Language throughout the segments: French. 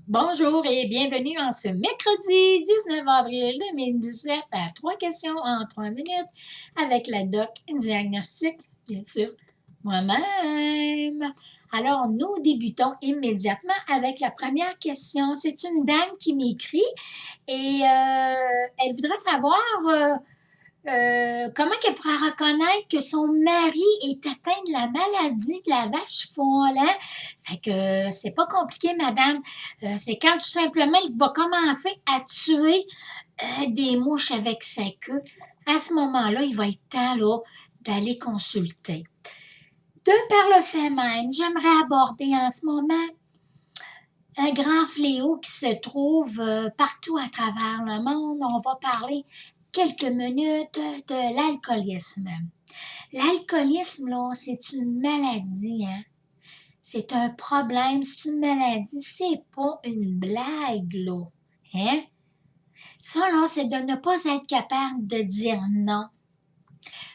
Bonjour et bienvenue en ce mercredi 19 avril 2017 à 3 questions en 3 minutes avec la doc diagnostic, bien sûr, moi-même. Alors, nous débutons immédiatement avec la première question. C'est une dame qui m'écrit et elle voudrait savoir comment qu'elle pourra reconnaître que son mari est atteint de la maladie de la vache folle, hein? Fait que c'est pas compliqué, madame. C'est quand tout simplement il va commencer à tuer des mouches avec sa queue. À ce moment-là, il va être temps là, d'aller consulter. De par le fait même, j'aimerais aborder en ce moment un grand fléau qui se trouve partout à travers le monde. On va parler quelques minutes de l'alcoolisme. L'alcoolisme, là, c'est une maladie, hein? C'est un problème, c'est une maladie, c'est pas une blague, là. Hein? Ça, là, c'est de ne pas être capable de dire non.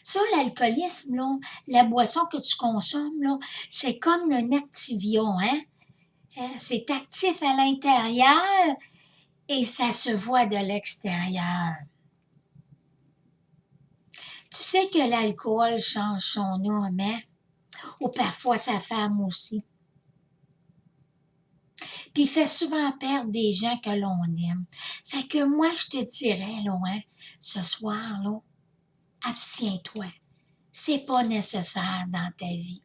Ça, l'alcoolisme, là, la boisson que tu consommes, là, c'est comme un Activia, hein? C'est actif à l'intérieur et ça se voit de l'extérieur. Tu sais que l'alcool change son homme, hein? Ou parfois sa femme aussi. Puis il fait souvent perdre des gens que l'on aime. Fait que moi, je te dirais, là, hein, ce soir, là, abstiens-toi. C'est pas nécessaire dans ta vie.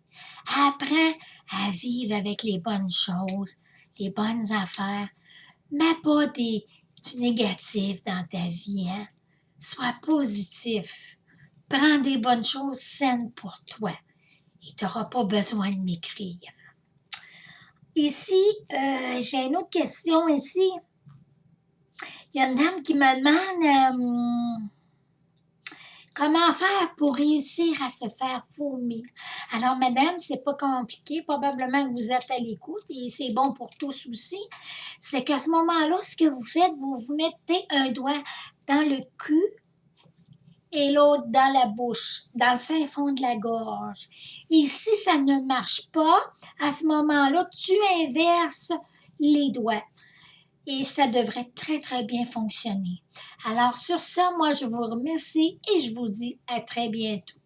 Apprends à vivre avec les bonnes choses, les bonnes affaires, mais pas du négatif dans ta vie, hein. Sois positif. Prends des bonnes choses saines pour toi. Et tu n'auras pas besoin de m'écrire. Ici, j'ai une autre question ici. Il y a une dame qui me demande comment faire pour réussir à se faire vomir. Alors, madame, c'est pas compliqué. Probablement que vous êtes à l'écoute et c'est bon pour tous aussi. C'est qu'à ce moment-là, ce que vous faites, vous vous mettez un doigt dans le cul et l'autre dans la bouche, dans le fin fond de la gorge. Et si ça ne marche pas, à ce moment-là, tu inverses les doigts. Et ça devrait très, très bien fonctionner. Alors, sur ça, moi, je vous remercie et je vous dis à très bientôt.